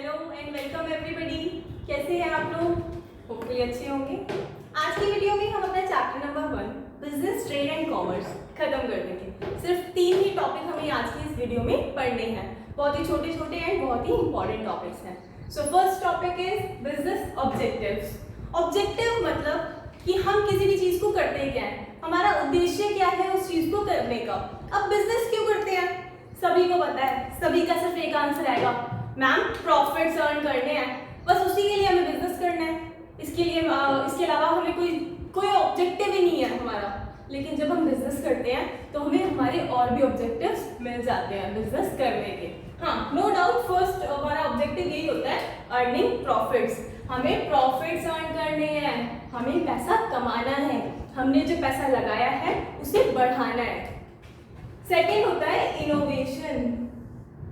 Hello and welcome everybody. कैसे हैं आप लोग? होपफुली अच्छे होंगे। आज की वीडियो में हम अपना chapter number 1 business, trade and commerce खत्म कर देंगे। सिर्फ 3 ही टॉपिक हमें आज की इस वीडियो में पढ़ने हैं। बहुत ही छोटे छोटे एंड बहुत ही इंपॉर्टेंट टॉपिक्स हैं। So first topic is business objectives. Objective मतलब कि हम किसी भी चीज को करते क्या है, हमारा उद्देश्य क्या है उस चीज को करने का। अब बिजनेस क्यों करते हैं सभी को पता है, सभी का सिर्फ एक आंसर आएगा, मैम प्रॉफिट्स अर्न करने हैं, बस उसी के लिए हमें बिजनेस करना है। इसके अलावा हमें कोई ऑब्जेक्टिव ही नहीं है हमारा। लेकिन जब हम बिजनेस करते हैं तो हमें हमारे और भी ऑब्जेक्टिव्स मिल जाते हैं बिजनेस करने के। हाँ, नो डाउट फर्स्ट हमारा ऑब्जेक्टिव यही होता है, अर्निंग प्रॉफिट्स। हमें प्रॉफिट्स अर्न करने हैं, हमें पैसा कमाना है, हमने जो पैसा लगाया है उसे बढ़ाना है। सेकेंड होता है इनोवेशन।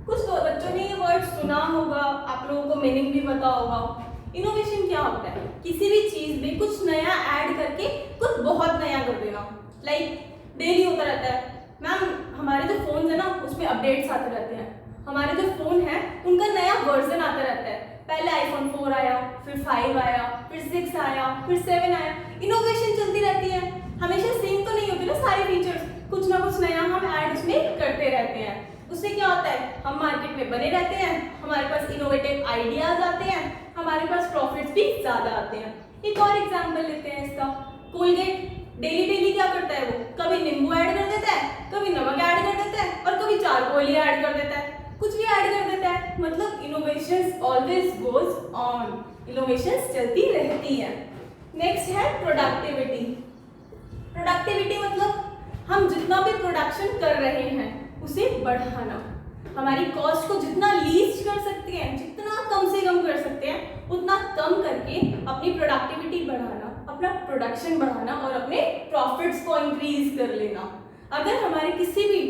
कुछ बच्चों ने ये वर्ड सुना होगा, आप लोगों को मीनिंग भी पता होगा। इनोवेशन क्या होता है? किसी भी चीज में कुछ नया ऐड करके कुछ बहुत नया कर देना। लाइक डेली होता रहता है, मैम हमारे जो फोन है ना उसमें अपडेट्स आते रहते हैं, हमारे जो फोन है उनका नया वर्जन आता रहता है। पहले iPhone 4 आया, फिर 5 आया, फिर 6 आया, फिर 7 आया। इनोवेशन चलती रहती है, हमेशा सेम तो नहीं होती ना सारे फीचर्स, कुछ ना कुछ नया हम ऐड उसमें करते रहते हैं। उससे क्या होता है, हम मार्केट में बने रहते हैं, हमारे पास इनोवेटिव आइडियाज आते हैं, हमारे पास प्रॉफिट्स भी ज्यादा आते हैं। एक और एग्जांपल लेते हैं इसका। कोलगेट डेली क्या करता है, वो कभी नींबू ऐड कर देता है, कभी नमक ऐड कर देता है और कभी चारकोल ऐड कर देता है, कुछ भी ऐड कर देता है। मतलब innovations always goes on, innovations चलती रहती है। नेक्स्ट है प्रोडक्टिविटी। प्रोडक्टिविटी मतलब हम जितना भी प्रोडक्शन कर रहे हैं उसे बढ़ाना, हमारी कॉस्ट को जितना लीस्ट कर सकते हैं, जितना कम से कम कर सकते हैं उतना कम करके अपनी प्रोडक्टिविटी बढ़ाना, अपना प्रोडक्शन बढ़ाना और अपने प्रॉफिट्स को इंक्रीज कर लेना। अगर हमारे किसी भी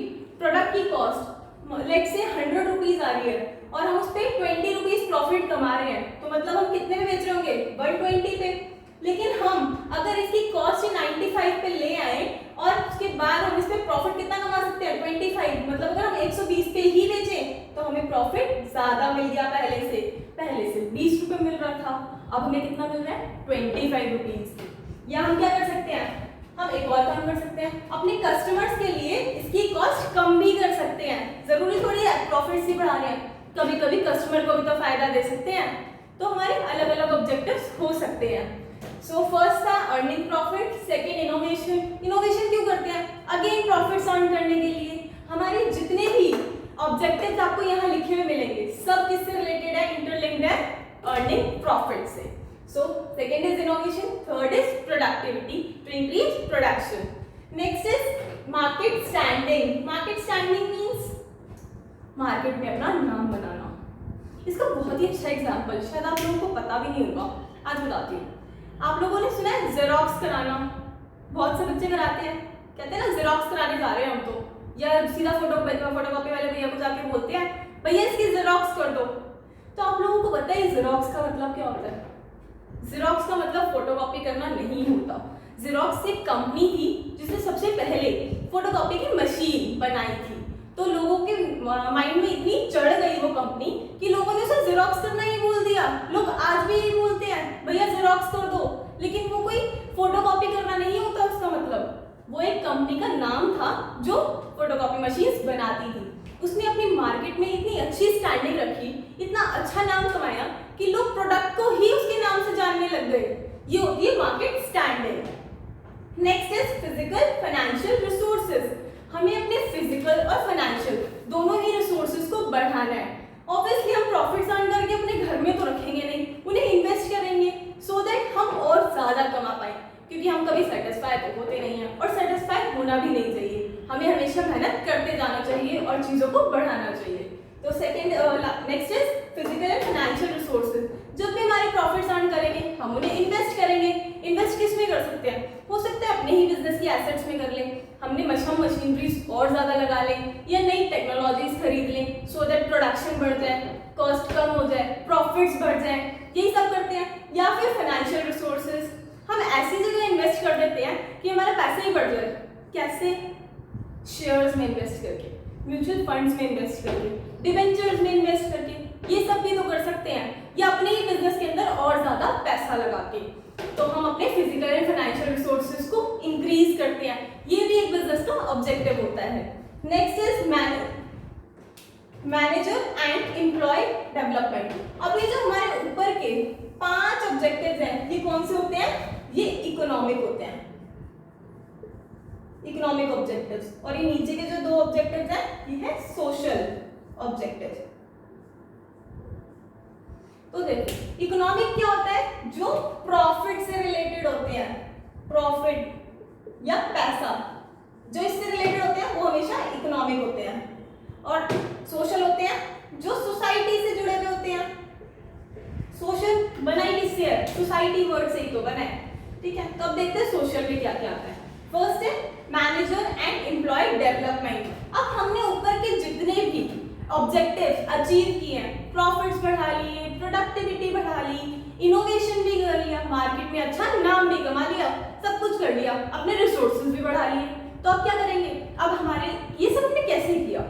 प्रोडक्ट की कॉस्ट लेट्स से 100 रुपीज आ रही है और हम उस पर 20 रुपीज प्रॉफिट कमा रहे हैं, तो मतलब हम कितने में बेच रहे होंगे, 120 पे। लेकिन हम अगर इसकी कॉस्ट 95 पे ले आए और उसके बाद हम इस पे प्रॉफिट कितना कमा सकते हैं, 25। मतलब अगर हम 120 पे ही बेचें तो हमें प्रॉफिट ज्यादा मिल गया। पहले से 20 रुपए मिल रहा था, अब हमें कितना मिल रहा है, 25 रुपीज। या हम क्या कर सकते हैं, हम एक और काम कर सकते हैं, अपने कस्टमर्स के लिए इसकी कॉस्ट कम भी कर सकते हैं। जरूरी थोड़ी है प्रॉफिट ही बढ़ा रहे हैं, कभी कभी कस्टमर को भी तो फायदा दे सकते हैं। तो हमारे अलग अलग ऑब्जेक्टिव्स हो सकते हैं। सो फर्स्ट था earning profit, second innovation. Innovation क्यों करते हैं? अगेन प्रॉफिट्स अर्न करने के लिए। हमारे जितने भी ऑब्जेक्टिव्स आपको यहाँ लिखे हुए मिलेंगे सब किससे रिलेटेड है, इंटरलिंक्ड है अर्निंग प्रॉफिट से। So second is innovation, third is productivity to increase production. Next is market standing. Market standing means market में अपना नाम बनाना। इसका बहुत ही अच्छा एग्जांपल शायद आप लोगों को पता भी नहीं होगा, आज बताती हूँ। आप लोगों ने सुना है जेरोक्स कराना, बहुत से बच्चे कराते हैं, कहते हैं ना जेरोक्स कराने जा रहे हैं हम तो, या सीधा फोटोकॉपी वाले भैया को जाके बोलते हैं भैया इसकी जेरोक्स कर दो। तो आप लोगों को पता है जेरोक्स का मतलब क्या होता है? जेरोक्स का मतलब फोटोकॉपी करना नहीं होता। जेरोक्स एक कंपनी थी जिसने सबसे पहले फोटोकॉपी की मशीन बनाई थी। तो लोगों के माइंड में इतनी चढ़ गई वो कंपनी कि लोगों ने उसे जेरोक्स करना ही बोल दिया। लोग आज भी यही बोलते हैं भैया जेरोक्स कर दो, लेकिन वो कोई फोटोकॉपी करना नहीं होता उसका मतलब। वो एक कंपनी का नाम था जो फोटोकॉपी मशीन्स बनाती थी। उसने अपनी मार्केट में इतनी अच्छी स्टैंडिंग रखी, इतना अच्छा नाम कमाया कि लोग प्रोडक्ट को ही उसके नाम से जानने लग गए। ये market standing. Next is physical financial resources. हमें अपने फिजिकल और फाइनेंशियल दोनों ही रिसोर्सेज को बढ़ाना है। ऑब्वियसली हम प्रॉफिट्स अर्न करके अपने घर में तो रखेंगे नहीं, उन्हें इन्वेस्ट करेंगे सो दैट हम और ज्यादा कमा पाए, क्योंकि हम कभी सेटिस्फाई तो होते नहीं हैं और सेटिस्फाई होना भी नहीं चाहिए। हमें हमेशा मेहनत करते जाना चाहिए और चीजों को बढ़ाना चाहिए। तो second next is physical and financial resources. जब भी हमारे प्रॉफिट्स अर्न करेंगे हम उन्हें इन्वेस्ट करेंगे। इन्वेस्ट किस में कर सकते हैं? हो सकता है अपने ही बिजनेस की एसेट्स में कर लें, हमने हम मशीनरीज और ज्यादा लगा लें या नई टेक्नोलॉजीज खरीद लें सो दैट प्रोडक्शन बढ़ जाए, कॉस्ट कम हो जाए, प्रॉफिट्स बढ़ जाए, यही सब करते हैं। या फिर फाइनेंशियल रिसोर्सेज हम ऐसी जगह इन्वेस्ट कर देते हैं कि हमारा पैसे ही बढ़ जाए। कैसे? शेयर्स में इन्वेस्ट करके, म्यूचुअल फंड्स में इन्वेस्ट करके, डिबेंचर्स में इन्वेस्ट करके। ये सब भी तो कर सकते हैं, या अपने ही बिजनेस के अंदर और ज्यादा पैसा लगा के तो हम अपने फिजिकल एंड फाइनेंशियल रिसोर्सेज को इंक्रीज करते हैं। ये भी एक बिजनेस का ऑब्जेक्टिव होता है। Next is manager and employ development. अब ये जो हमारे ऊपर के 5 ऑब्जेक्टिव्स हैं, ये कौन से होते हैं? ये इकोनॉमिक होते हैं, इकोनॉमिक ऑब्जेक्टिव्स। और ये नीचे के जो 2 ऑब्जेक्टिव्स हैं, ये है सोशल ऑब्जेक्टिव। तो देखो इकोनॉमिक क्या होता है? जो प्रॉफिट से रिलेटेड होते हैं, प्रॉफिट या पैसा जो इससे रिलेटेड होते हैं वो हमेशा इकोनॉमिक होते हैं। और सोशल होते हैं जो सोसाइटी से जुड़े हुए होते हैं। सोशल बना ही किससे है? सोसाइटी वर्ड से ही तो बना है, ठीक है। तो अब देखते हैं सोशल में क्या क्या आता है। फर्स्ट है मैनेजर एंड एम्प्लॉय डेवलपमेंट। अब हमने ऊपर के जितने भी ऑब्जेक्टिव्स अचीव किए हैं, प्रॉफिट्स बढ़ा लिए, प्रोडक्टिविटी बढ़ा ली, इनोवेशन भी कर लिया, मार्केट में अच्छा नाम भी कमा लिया, सब कुछ कर लिया, अपने रिसोर्सेज भी बढ़ा लिए, तो अब क्या करेंगे? अब हमारे ये सब हमने कैसे किया?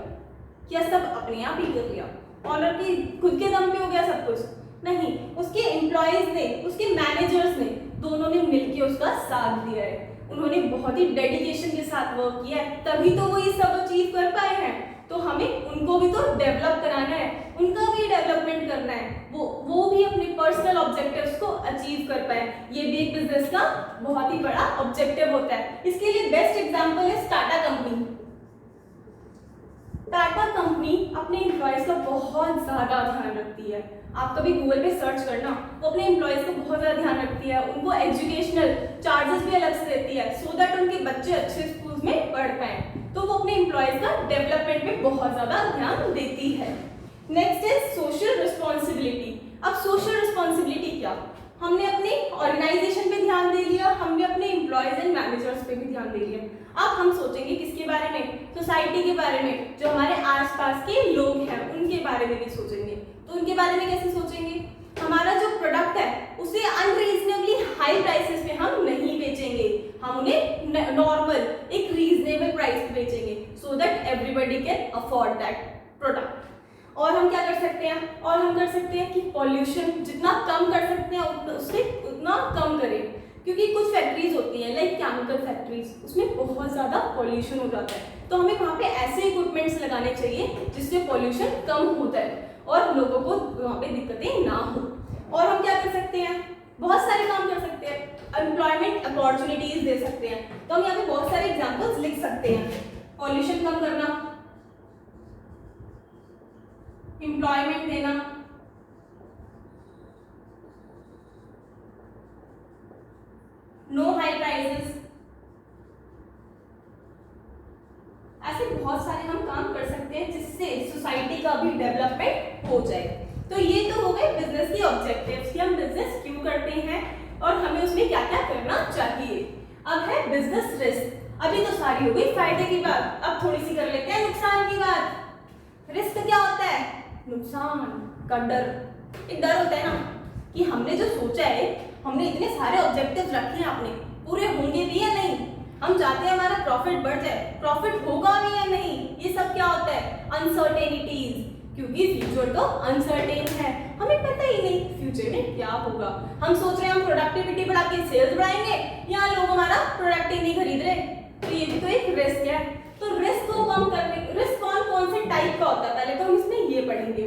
क्या सब अपने आप ही कर लिया? ऑनर की खुद के दम पे हो गया सब कुछ? नहीं, उसके एम्प्लॉयज ने, उसके मैनेजर्स ने, दोनों ने मिलकर उसका साथ दिया है। उन्होंने बहुत ही डेडिकेशन के साथ वर्क किया है, तभी तो वो ये सब अचीव कर पाए हैं। तो हमें उनको भी तो डेवलप कराना है, उनका भी डेवलपमेंट करना है, वो भी अपने पर्सनल ऑब्जेक्टिव्स को अचीव कर पाए। ये भी एक बिजनेस का बहुत ही बड़ा ऑब्जेक्टिव होता है। इसके लिए बेस्ट एग्जांपल है टाटा कंपनी। टाटा कंपनी अपने एम्प्लॉयज का बहुत ज्यादा ध्यान रखती है। आप कभी गूगल पे सर्च करना, वो अपने एम्प्लॉयज का बहुत ज्यादा ध्यान रखती है, उनको एजुकेशनल चार्जेस भी अलग से देती है सो दैट उनके बच्चे अच्छे स्कूल्स में पढ़ पाए। तो वो अपने एम्प्लॉयज का डेवलपमेंट में बहुत ज्यादा ध्यान देती है। Next is social responsibility. अब सोशल रिस्पॉन्सिबिलिटी क्या? हमने अपने ऑर्गेनाइजेशन पे ध्यान दे लिया, हमने अपने एम्प्लॉयज एंड मैनेजर्स पे भी ध्यान दे लिया। अब हम सोचेंगे किसके बारे में? सोसाइटी के बारे में, जो हमारे आसपास के लोग हैं उनके बारे में भी सोचेंगे। तो उनके बारे में कैसे सोचेंगे? हमारा जो प्रोडक्ट है उसे अनरीजनेबली हाई प्राइसेस पे हम नहीं बेचेंगे, हम उन्हें नॉर्मल एक रीजनेबल प्राइस पे बेचेंगे so that everybody can afford that product. और हम क्या कर सकते हैं? और हम कर सकते हैं कि पॉल्यूशन जितना कम कर सकते हैं उससे उतना कम करें, क्योंकि कुछ फैक्ट्रीज होती हैं लाइक केमिकल फैक्ट्रीज, उसमें बहुत ज़्यादा पॉल्यूशन हो जाता है। तो हमें वहाँ पे ऐसे इक्विपमेंट्स लगाने चाहिए जिससे पॉल्यूशन कम होता है और लोगों को वहाँ पे दिक्कतें ना हो। और हम क्या कर सकते हैं? बहुत सारे काम कर सकते हैं, एम्प्लॉयमेंट अपॉर्चुनिटीज दे सकते हैं। तो हम यहाँ पे बहुत सारे एग्जाम्पल्स लिख सकते हैं। पॉल्यूशन कम करना, एम्प्लॉयमेंट देना, नो हाई प्राइसेस, ऐसे बहुत सारे हम काम कर सकते हैं जिससे सोसाइटी का भी डेवलपमेंट हो जाए। तो ये तो हो गए बिजनेस के ऑब्जेक्टिव्स कि हम बिजनेस क्यों करते हैं और हमें उसमें क्या क्या करना चाहिए। अब है बिजनेस रिस्क। अभी तो सारी हो गई फायदे की बात, अब थोड़ी सी कर लेते हैं नुकसान की बात। रिस्क क्या होता है? नुकसान का डर। एक डर होता है ना कि हमने जो सोचा है, हमने इतने सारे ऑब्जेक्टिव्स रखे हैं, आपने पूरे होंगे भी या नहीं, हम चाहते हैं हमारा प्रॉफिट बढ़ जाए, प्रॉफिट होगा भी या नहीं, ये सब क्या होता है? अनसर्टेनिटीज, क्योंकि फ्यूचर तो अनसर्टेन है, हमें पता ही नहीं फ्यूचर में क्या होगा। हम सोच रहे हैं हम प्रोडक्टिविटी बढ़ा के सेल्स बढ़ाएंगे, यहाँ लोग हमारा प्रोडक्ट ही नहीं खरीद रहे, तो ये भी तो एक रिस्क है। तो रिस्क को कम करने, रिस्क कौन से टाइप का होता है पहले तो हम इसमें ये पढ़ेंगे।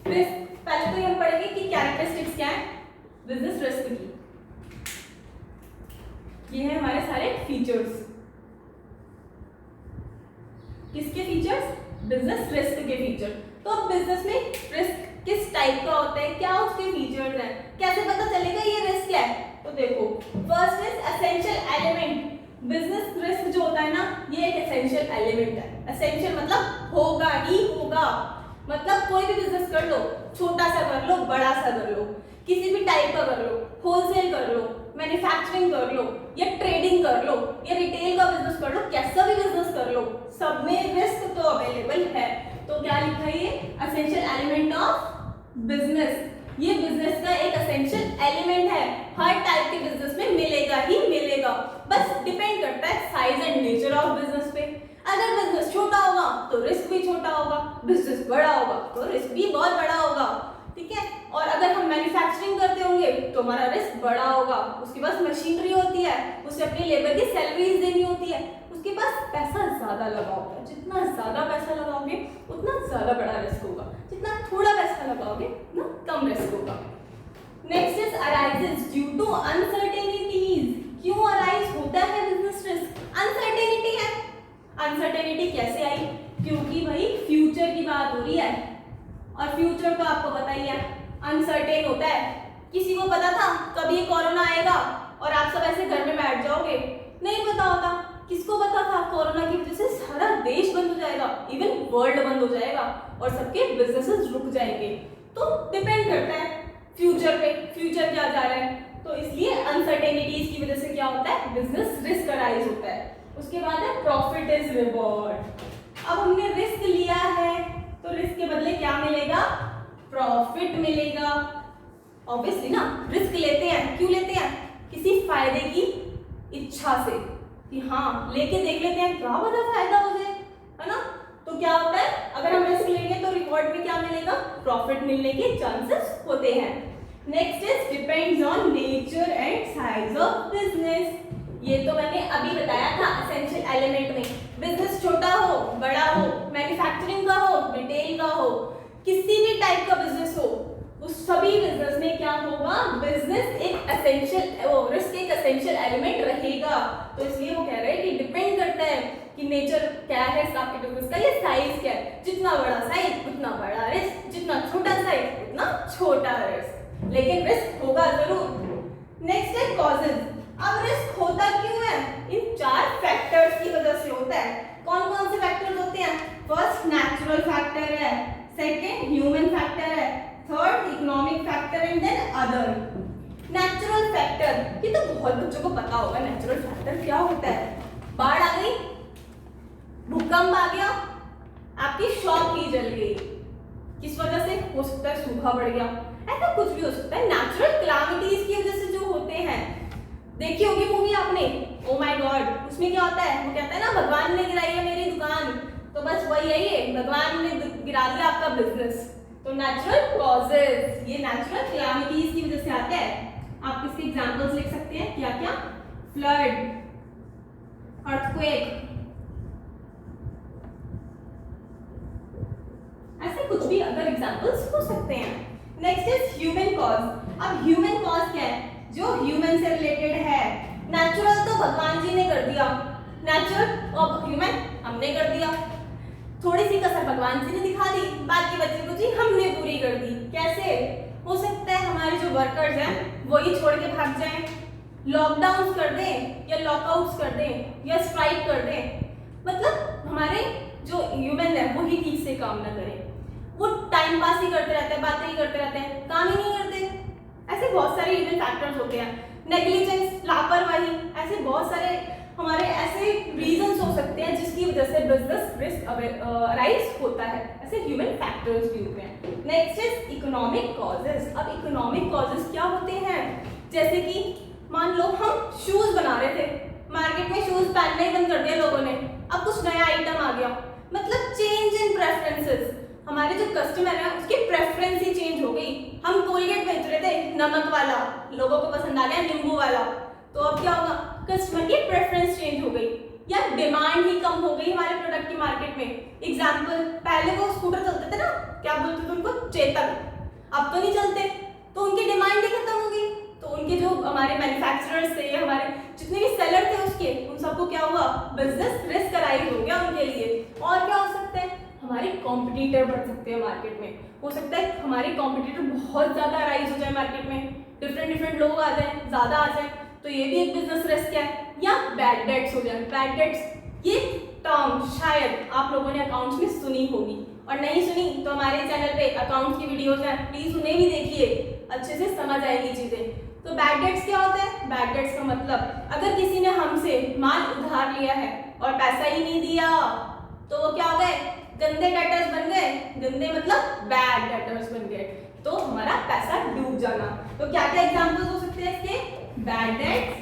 रिस्क पहले तो हम पढ़ेंगे कि कैरेक्टरिस्टिक्स क्या है बिजनेस रिस्क की। ये है हमारे सारे फीचर्स। किसके फीचर्स? बिजनेस रिस्क के फीचर। तो अब बिजनेस में रिस्क किस टाइप का होता है, क्या उसके फीचर्स हैं, कैसे पता चलेगा ये रिस्क है? तो देखो, first is essential element. Business risk जो होता है ना, ये एक एसेंशियल एलिमेंट है। एसेंशियल मतलब होगा ही होगा, मतलब कोई भी बिजनेस कर लो, छोटा सा कर लो, बड़ा सा कर लो, किसी भी टाइप का कर लो, होलसेल कर लो, मैन्युफैक्चरिंग कर लो, या ट्रेडिंग कर लो, या रिटेल का बिजनेस कर लो, कैसा भी बिजनेस कर लो, सब में रिस्क तो अवेलेबल है। तो क्या लिखा है? ये एसेंशियल एलिमेंट ऑफ बिजनेस। ये बिजनेस का एक एसेंशियल एलिमेंट है, हर टाइप के बिजनेस में मिलेगा ही मिलेगा, बस डिपेंड करता है size and nature of business पे। अगर बिजनेस छोटा होगा तो रिस्क भी छोटा होगा, बिजनेस बड़ा होगा तो रिस्क भी बहुत बड़ा होगा। ठीक है। और अगर हम मैन्युफैक्चरिंग करते होंगे तो हमारा रिस्क बड़ा होगा, उसके पास मशीनरी होती है, उसे अपनी लेबर की सैलरीज देनी होती है, उसके पास पैसा ज्यादा लगा होता है। जितना ज्यादा पैसा लगाओगे उतना ज्यादा बड़ा रिस्क होगा, जितना थोड़ा पैसा लगाओगे उतना कम रिस्क होगा। Next is arises due to uncertainties. क्यों अराइज होता है बिजनेस रिस्क? अनसर्टेनिटी है। अनसर्टेनिटी कैसे आई? क्योंकि भाई फ्यूचर की बात हो रही है, और फ्यूचर तो आपको पता ही है अनसर्टेन होता है। किसी को पता था कभी कोरोना आएगा और आप सब ऐसे घर में बैठ जाओगे? नहीं पता होता। किसको पता था कोरोना की वजह से सारा देश बंद हो जाएगा, इवन वर्ल्ड बंद हो जाएगा और सबके बिजनेसेस रुक जाएंगे? तो डिपेंड करता है फ्यूचर पे, फ्यूचर क्या जा रहा है। तो इसलिए अनसर्टेनिटीज की वजह से क्या होता है? बिजनेस रिस्क अराइज होता है। उसके बाद है प्रॉफिट इज रिवॉर्ड। अब हमने रिस्क लिया है तो रिस्क के बदले क्या मिलेगा? प्रॉफिट मिलेगा। ऑब्वियसली ना, रिस्क लेते हैं, क्यों लेते हैं? किसी फायदे की इच्छा से कि हाँ लेके देख लेते हैं क्या बड़ा फायदा हो जाए, है ना। तो क्या होता है, अगर हम रिस्क लेंगे तो रिवॉर्ड में क्या मिलेगा? प्रॉफिट मिलने के चांसेस होते हैं। Next is depends on nature and size of business. ये तो मैंने अभी बताया था एसेंशियल एलिमेंट में। बिजनेस छोटा हो, बड़ा हो, मैन्युफैक्चरिंग का हो, रिटेल का हो, किसी भी टाइप का बिजनेस हो, उस सभी बिजनेस में क्या होगा? बिजनेस एक एसेंशियल, रिस्क एक एसेंशियल एलिमेंट रहेगा। तो इसलिए वो कह रहे हैं कि डिपेंड करता है कि नेचर क्या है आपके बिजनेस का, ये साइज क्या है। जितना बड़ा साइज उतना बड़ा रिस्क, जितना छोटा साइज उतना छोटा रिस्क, लेकिन रिस्क होगा जरूर। नेक्स्ट है कॉजेज। अब रिस्क होता क्यों है? इन 4 फैक्टर्स की वजह से होता है। कौन कौन से फैक्टर्स होते हैं? फर्स्ट नेचुरल फैक्टर है, सेकंड ह्यूमन फैक्टर है, third economic factor and then other. Natural factor, ये तो बहुत बच्चों को पता होगा। नेचुरल फैक्टर क्या होता है? बाढ़ आ गई, भूकंप आ गया, आपकी शॉप ही जल गई, किस वजह से? हो सकता है सूखा पड़ गया, ऐसा कुछ भी हो सकता है। नेचुरल कैलामिटीज की वजह से जो होते हैं, देखी होगी मूवी आपने ओ माय गॉड, उसमें क्या होता है? वो कहता है ना भगवान ने गिराई है मेरी दुकान, तो बस वही है, भगवान ने गिरा दिया आपका बिजनेस। तो नेचुरल कॉजेज, ये नेचुरल कैलामिटीज की वजह से आते हैं। आप इसके एग्जांपल्स लिख सकते हैं, क्या क्या? फ्लड, अर्थक्वेक, ऐसे कुछ भी अदर एग्जांपल्स हो सकते हैं। Next is human cause. अब ह्यूमन कॉज क्या है? जो ह्यूमन से रिलेटेड है। नेचुरल तो भगवान जी ने कर दिया, नेचुरल और ह्यूमन हमने कर दिया। थोड़ी सी कसर भगवान जी ने दिखा दी, बाकी बच्चे को जी हमने पूरी कर दी। कैसे हो सकता है? हमारे जो वर्कर्स हैं वही छोड़ के भाग जाएं, लॉकडाउन कर दें या लॉकआउट्स कर दें या स्ट्राइक कर दें, मतलब हमारे जो ह्यूमन है वो ही ठीक से काम ना करें, वो टाइम पास ही करते रहते हैं, बातें ही करते रहते हैं, काम ही नहीं करते। ऐसे बहुत सारे ह्यूमन फैक्टर्स होते हैं। नेग्लिजेंस, लापरवाही, ऐसे बहुत सारे हमारे ऐसे रीजंस हो सकते हैं जिसकी वजह से बिजनेस रिस्क अराइज होता है। ऐसे ह्यूमन फैक्टर्स भी होते हैं। Next is economic causes. अब इकोनॉमिक कॉजेस क्या होते हैं? जैसे कि मान लो हम शूज बना रहे थे, मार्केट में शूज पहनना ही बंद कर दिया लोगों ने, अब कुछ नया आइटम आ गया, मतलब चेंज इन प्रेफरेंसेस। हमारे जो कस्टमर है उसकी प्रेफरेंस ही चेंज हो गई। हम कोलगेट बेच रहे थे नमक वाला, लोगों को पसंद आ गया नींबू वाला, तो अब क्या होगा? कस्टमर की प्रेफरेंस चेंज हो गई या डिमांड ही कम हो गई हमारे प्रोडक्ट की मार्केट में। एग्जांपल, पहले वो स्कूटर चलते थे ना, क्या बोलते थे उनको? चेतक। अब तो नहीं चलते, तो उनकी डिमांड ही खत्म हो गई। तो उनके जो हमारे मैन्युफैक्चरर्स थे, हमारे जितने भी सेलर थे उसके, उन सबको क्या हुआ? बिजनेस रिस्क अराइज हो गया उनके लिए। और क्या हो सकता है? हमारे कॉम्पिटिटर बढ़ सकते हैं मार्केट में। हो सकता है हमारे कॉम्पिटिटर बहुत ज्यादा राइज हो जाए मार्केट में, डिफरेंट लोग आ जाए, ज्यादा आ जाए, तो ये भी एक बिजनेस रिस्क है। या बैड डेट्स हो जाए। बैड डेट्स, ये टर्म शायद आप लोगों ने अकाउंट्स में सुनी होगी, और नहीं सुनी तो हमारे चैनल पे अकाउंट्स की वीडियोस हैं, प्लीज उन्हें भी देखिए, अच्छे से समझ आएगी चीजें। तो बैड डेट्स क्या होता है? बैड डेट्स का मतलब अगर किसी ने हमसे माल उधार लिया है और पैसा ही नहीं दिया, तो वो क्या हो गए? गंदे डेटर्स बन गए। गंदे मतलब बैड डेटर्स बन गए, तो हमारा पैसा डूब जाना। तो क्या क्या एग्जांपल्स हो सकते हैं इसके? Bad debts,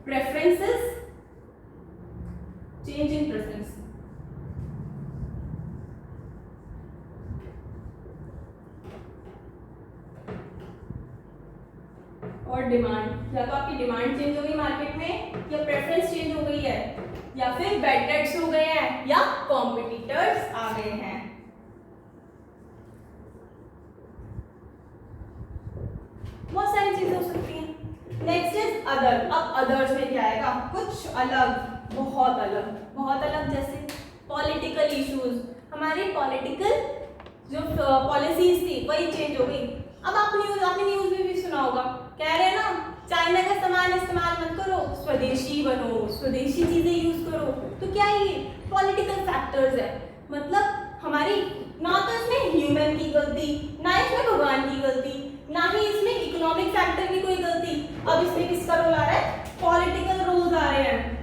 preferences, change in preference, demand, या तो आपकी डिमांड चेंज हो गई मार्केट में, या प्रेफरेंस चेंज हो गई है, या फिर बैड डेट्स हो गए हैं, या कॉम्पिटिटर्स आ गए हैं। बहुत सारी चीजें हो सकती हैं। Next is other. अब अदर्स में क्या आएगा? कुछ अलग, बहुत अलग। बहुत अलग जैसे पॉलिटिकल इश्यूज, हमारी पॉलिटिकल जो पॉलिसीज थी वही चेंज हो गई। अब आपने न्यूज में भी सुना होगा, कह रहे हैं ना चाइना का सामान इस्तेमाल मत करो, स्वदेशी बनो, स्वदेशी चीजें यूज करो। तो क्या ये पॉलिटिकल फैक्टर्स है? मतलब हमारी ना तो इसमें ह्यूमन की गलती, ना इसमें भगवान की गलती, ना ही इसमें इकोनॉमिक फैक्टर की कोई गलती। अब इसमें किसका रोल आ रहा है? पॉलिटिकल रूल्स आ रहे हैं।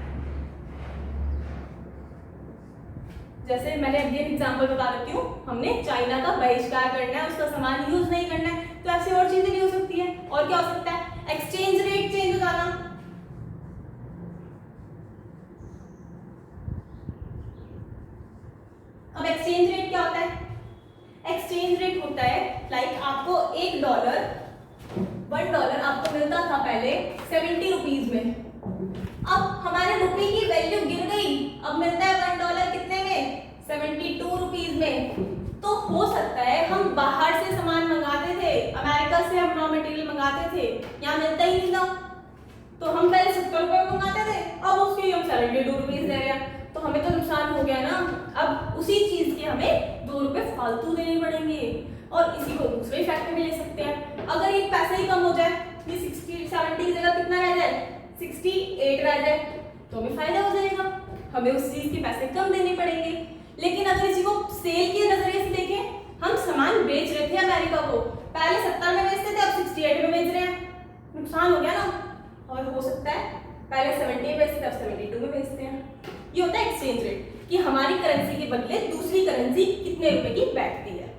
जैसे मैंने अभी एक एग्जांपल बता देती हूँ, हमने चाइना का बहिष्कार करना है, उसका सामान यूज नहीं करना है, तो ऐसी और चीजें भी हो सकती है। और क्या हो सकता है? एक्सचेंज रेट चेंज हो जाना। अब एक्सचेंज रेट क्या होता है? एक्सचेंज रेट होता है लाइक आपको $1 आपको मिलता था पहले 70 रुपीज में, अब हमारे रुपए की वैल्यू गिर गई, अब मिलता है $1 कितने में? 72 रुपीज में। तो हो सकता है हम बाहर से सामान मंगाते थे, अमेरिका से हम रॉ मटेरियल मंगाते थे, यहाँ मिलता ही नहीं था, तो हम पहले 70 रुपए मंगाते थे, अब उसके हम 72 रुपीज दे रहे हैं, तो हमें तो नुकसान हो गया ना। अब उसी चीज के हमें 2 रुपए फालतू देने पड़ेंगे। और इसी को दूसरे इफेक्ट में भी ले सकते हैं। अगर एक पैसा ही कम हो जाए, ये 70 की जगह कितना रह जाए? 68 रह जाए, तो हमें फायदा हो जाएगा, हमें उस चीज के पैसे कम देने पड़ेंगे। लेकिन अगर इसी को सेल के नजरिए से देखें, हम सामान बेच रहे थे अमेरिका को, पहले 70 में बेचते थे, अब 68 में बेच रहे हैं, नुकसान हो गया ना। और हो सकता है पहले 70 में बेचते थे, अब 72 में बेचते हैं। ये होता है एक्सचेंज रेट, कि हमारी करेंसी के बदले दूसरी करेंसी कितने रुपए की बैठती है।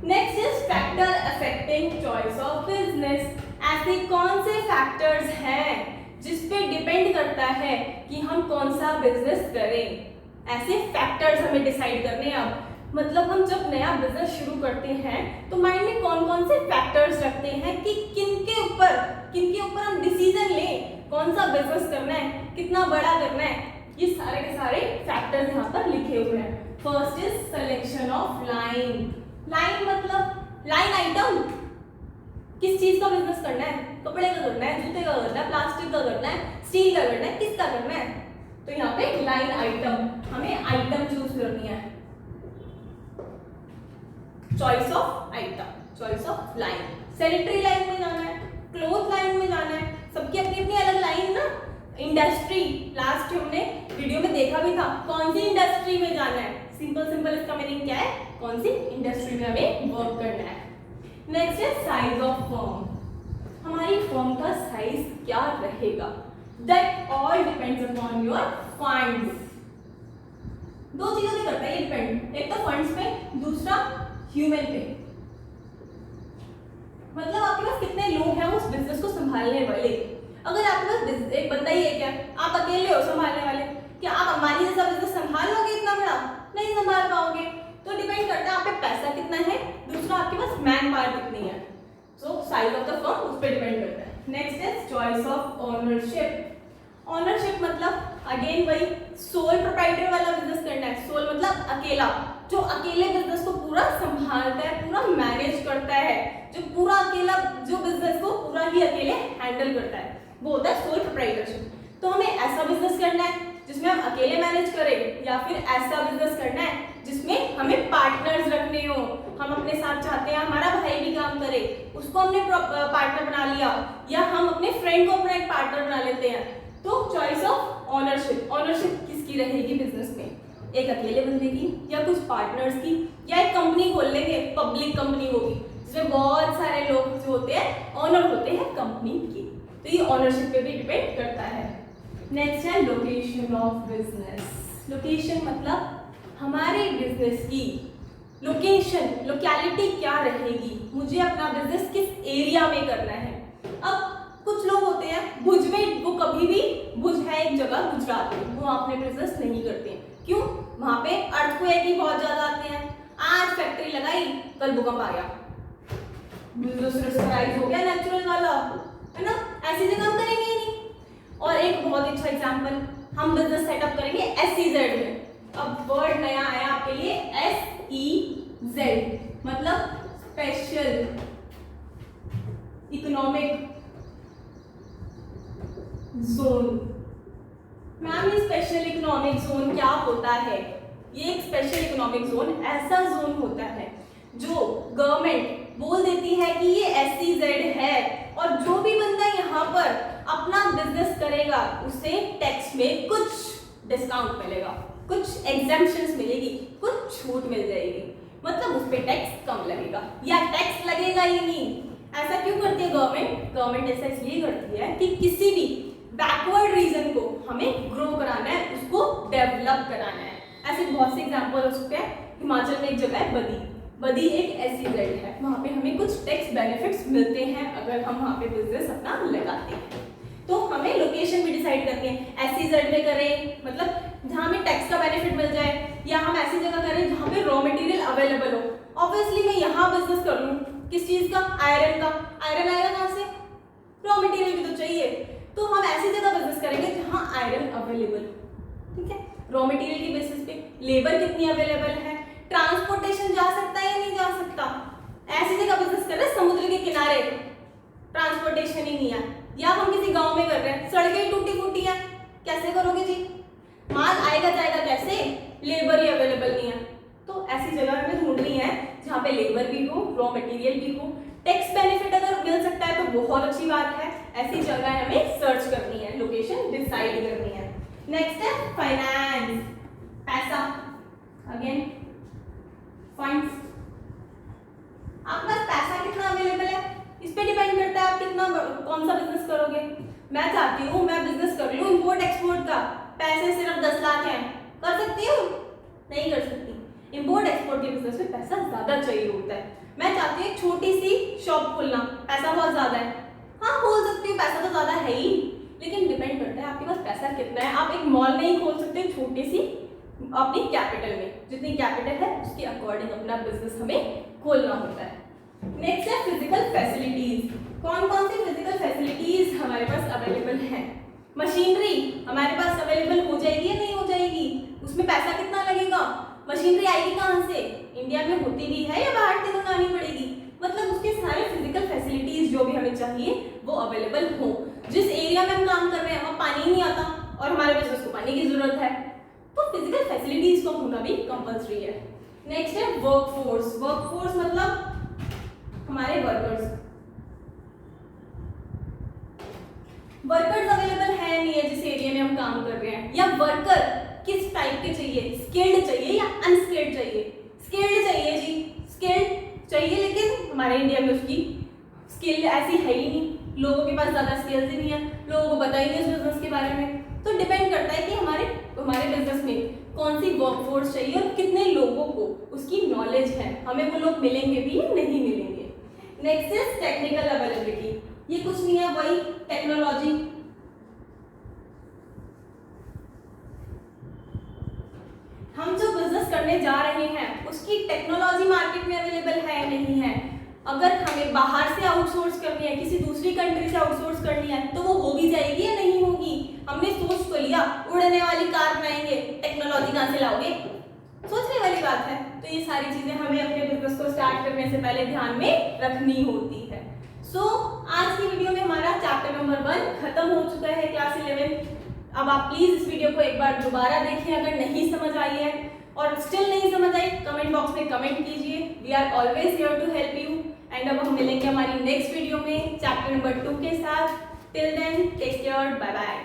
Next is factor affecting choice of business. ऐसे कौन से फैक्टर्स हैं जिस पे डिपेंड करता है कि हम कौन सा बिजनेस करें? ऐसे फैक्टर्स हमें डिसाइड करने हैं। अब मतलब हम जब नया बिजनेस शुरू करते हैं तो माइंड में कौन कौन से फैक्टर्स रखते हैं कि किनके ऊपर हम डिसीजन लें, कौन सा बिजनेस करना है, कितना बड़ा करना है। ये सारे के सारे फैक्टर्स यहाँ पर लिखे हुए हैं। First is selection of line. Line मतलब लाइन आइटम, किस चीज का बिजनेस करना है? कपड़े का करना है, जूते का करना है, प्लास्टिक का करना है, स्टील का करना है, किसका करना है? तो यहाँ पे लाइन आइटम, हमें आइटम चूज करनी है। Choice of item, choice of line. Sanitary line में जाना है, क्लोथ लाइन में जाना है, सबकी अपनी अपनी अलग लाइन ना। इंडस्ट्री, लास्ट हमने वीडियो में देखा भी था, कौन सी इंडस्ट्री में जाना है। सिंपल इसका मीनिंग क्या है? कौन सी इंडस्ट्री में हमें वर्क करना है। नेक्स्ट है साइज ऑफ फर्म। हमारी फर्म का साइज क्या रहेगा? That all depends upon your funds. दो चीजों पे करता है ये डिपेंड, एक तो फंड्स पे, दूसरा ह्यूमन पे। मतलब आपके पास कितने लोग हैं उस बिजनेस को संभालने वाले। अगर आपके पास एक बंदा ही है, क्या आप अकेले हो संभालने वाले? क्या आप अंबानी जैसा बिजनेस संभाल लोगे इतना बड़ा? नहीं संभाल पाओगे। तो डिपेंड करता है आप पे पैसा कितना है, दूसरा आपके पास मैन पावर कितनी है। सो साइज ऑफ द फर्म उस पर डिपेंड करता है। Next is choice of ownership. Ownership मतलब अगेन वही सोल प्रोप्राइटर वाला बिजनेस करना है। सोल मतलब अकेला, जो अकेले बिजनेस को पूरा संभालता है, पूरा मैनेज करता है, जो पूरा अकेला जो बिजनेस को पूरा ही अकेले हैंडल करता है, वो होता है सोल प्रोप्राइटरशिप। तो हमें ऐसा बिजनेस करना है जिसमें हम अकेले मैनेज करें, या फिर ऐसा बिजनेस करना है जिसमें हमें पार्टनर्स रखने हो। हम अपने साथ चाहते हैं हमारा भाई भी काम करे, उसको हमने पार्टनर बना लिया, या हम अपने फ्रेंड को अपना एक पार्टनर बना लेते हैं। तो चॉइस ऑफ ओनरशिप, ओनरशिप किसकी रहेगी बिजनेस में? एक अकेले बंदे की, या कुछ पार्टनर्स की, या एक कंपनी खोल लेंगे, पब्लिक कंपनी होगी जिसमें बहुत सारे लोग जो होते हैं ओनर होते हैं कंपनी की। तो ये ओनरशिप पे भी डिपेंड करता है। नेक्स्ट है लोकेशन ऑफ बिजनेस। लोकेशन मतलब हमारे बिजनेस की लोकेशन, लोकेलिटी क्या रहेगी, मुझे अपना बिजनेस किस एरिया में करना है। अब कुछ लोग होते हैं भुज में, वो कभी भी, भुज है एक जगह गुजरात में, वो अपने बिजनेस नहीं करते हैं। क्यों? वहां पे अर्थक्वेक ही बहुत ज्यादा आते हैं। आज फैक्ट्री लगाई, कल भूकंप आ गया, बिजनेस हो गया नेचुरल वाला, है ना, ऐसी जगह हम करेंगे ही नहीं। और एक बहुत अच्छा एग्जांपल, हम बिजनेस सेटअप करेंगे SEZ में। अब वर्ड नया आया आपके लिए, SEZ मतलब स्पेशल इकोनॉमिक जोन। मैम ये स्पेशल इकोनॉमिक जोन क्या होता है? ये एक स्पेशल इकोनॉमिक जोन ऐसा जोन होता है जो गवर्नमेंट बोल देती है कि ये SEZ है, और जो भी बंदा यहाँ पर अपना बिजनेस करेगा उसे टैक्स में कुछ डिस्काउंट मिलेगा, कुछ एग्जेम्पशंस मिलेगी, कुछ छूट मिल जाएगी, मतलब उस पे टैक्स कम लगेगा या टैक्स लगेगा ही नहीं। ऐसा क्यों करती है गवर्नमेंट? गवर्नमेंट ऐसा इसलिए करती है कि किसी भी बैकवर्ड रीजन को हमें ग्रो कराना है, उसको डेवलप कराना है। ऐसे बहुत से एग्जांपल हो सकते हैं। हिमाचल में एक जगह है बदी, बदी एक SEZ है, वहाँ पे हमें कुछ टैक्स बेनिफिट्स मिलते हैं अगर हम वहाँ पे बिजनेस अपना लगाते हैं। तो हमें लोकेशन भी डिसाइड करनी है, SEZ में करें मतलब जहाँ हमें टैक्स का बेनिफिट मिल जाए, या हम ऐसी जगह करें जहाँ पे रॉ मटेरियल अवेलेबल हो। ऑब्वियसली मैं यहाँ बिजनेस कर लूँ, किस चीज़ का? आयरन का। आयरन आएगा कहाँ से? रॉ मटेरियल भी तो चाहिए, तो हम ऐसी जगह बिजनेस करेंगे जहाँ आयरन अवेलेबल हो। ठीक है, रॉ मटेरियल की बेसिस पे लेबर कितनी अवेलेबल है, ट्रांसपोर्टेशन जा सकता है या नहीं जा सकता। ऐसी जगह बिजनेस कर रहे हैं समुद्र के किनारे, ट्रांसपोर्टेशन ही नहीं है, या हम किसी गांव में कर रहे हैं, सड़कें टूटी फूटी है, कैसे करोगे जी? माल आएगा जाएगा कैसे? लेबर ही अवेलेबल नहीं है। तो ऐसी जगह हमें ढूंढनी है जहाँ पे लेबर भी हो, रॉ मटेरियल भी हो, टैक्स बेनिफिट अगर मिल सकता है तो बहुत अच्छी बात है। ऐसी जगह हमें सर्च करनी है, लोकेशन डिसाइड करनी है। नेक्स्ट है फाइनेंस, पैसा, अगेन फंड्स। आपके पास पैसा कितना अवेलेबल है इस पे डिपेंड करता है आप कितना कौन सा बिजनेस करोगे। मैं चाहती हूँ मैं बिजनेस कर लूँ इंपोर्ट एक्सपोर्ट का, पैसे सिर्फ 10 लाख हैं, कर सकती हूँ? नहीं कर सकती। इंपोर्ट एक्सपोर्ट के बिजनेस में पैसा ज्यादा चाहिए होता है। मैं चाहती हूँ एक छोटी सी शॉप खोलना, पैसा बहुत ज्यादा है, हाँ खोल सकती हूँ, पैसा तो ज्यादा है ही, लेकिन डिपेंड करता है आपके पास पैसा कितना है। आप एक मॉल नहीं खोल सकते छोटी सी अपनी कैपिटल में, जितनी कैपिटल है उसके अकॉर्डिंग अपना बिजनेस हमें खोलना होता है। नेक्स्ट है फिजिकल फैसिलिटीज। कौन कौन सी फिजिकल फैसिलिटीज हमारे पास अवेलेबल है? मशीनरी हमारे पास अवेलेबल हो जाएगी या नहीं हो जाएगी? उसमें पैसा कितना लगेगा? मशीनरी आएगी कहाँ से? इंडिया में होती भी है या बाहर से मंगानी पड़ेगी? मतलब उसके सारे फिजिकल फैसिलिटीज जो भी हमें चाहिए वो अवेलेबल हो। जिस एरिया में हम काम कर रहे हैं वहाँ पानी नहीं आता और हमारे बिजनेस को पानी की जरूरत है, तो फिजिकल फैसिलिटीज को होना भी कंपल्सरी है। नेक्स्ट है वर्कफोर्स। वर्कफोर्स मतलब हमारे वर्कर्स अवेलेबल है नहीं है जिस एरिया में हम काम कर रहे हैं, या वर्कर किस टाइप के चाहिए, स्किल्ड चाहिए या अनस्किल्ड चाहिए? स्किल्ड चाहिए जी, स्किल्ड चाहिए, लेकिन हमारे इंडिया में उसकी स्किल ऐसी है ही नहीं, लोगों के पास ज्यादा स्किल्स ही नहीं है, लोगों को पता ही नहीं उस बिजनेस के बारे में। तो डिपेंड करता है कि हमारे बिजनेस में कौन सी वर्कफोर्स चाहिए और कितने लोगों को उसकी नॉलेज है, हमें वो लोग मिलेंगे भी नहीं मिलेंगे। Next is technical availability. ये कुछ नहीं है, वही टेक्नोलॉजी। हम जो बिजनेस करने जा रहे हैं उसकी टेक्नोलॉजी मार्केट में अवेलेबल है या नहीं है। अगर हमें बाहर से आउटसोर्स करनी है, किसी दूसरी कंट्री से आउटसोर्स करनी है, तो वो हो भी जाएगी या नहीं होगी? हमने सोच तो लिया उड़ने वाली कार बनाएंगे, टेक्नोलॉजी कहाँ से लाओगे? सोचने वाली बात है। तो ये सारी चीजें हमें अपने बिजनेस को स्टार्ट करने से पहले ध्यान में रखनी होती है। आज की वीडियो में हमारा चैप्टर नंबर 1 खत्म हो चुका है, क्लास 11। अब आप प्लीज इस वीडियो को एक बार दोबारा देखिए अगर नहीं समझ आई है, और स्टिल नहीं समझ आई कमेंट बॉक्स में कमेंट कीजिए। We are always here to help you. And अब हम मिलेंगे हमारी नेक्स्ट वीडियो में चैप्टर नंबर 2 के साथ। Till then take care, bye bye.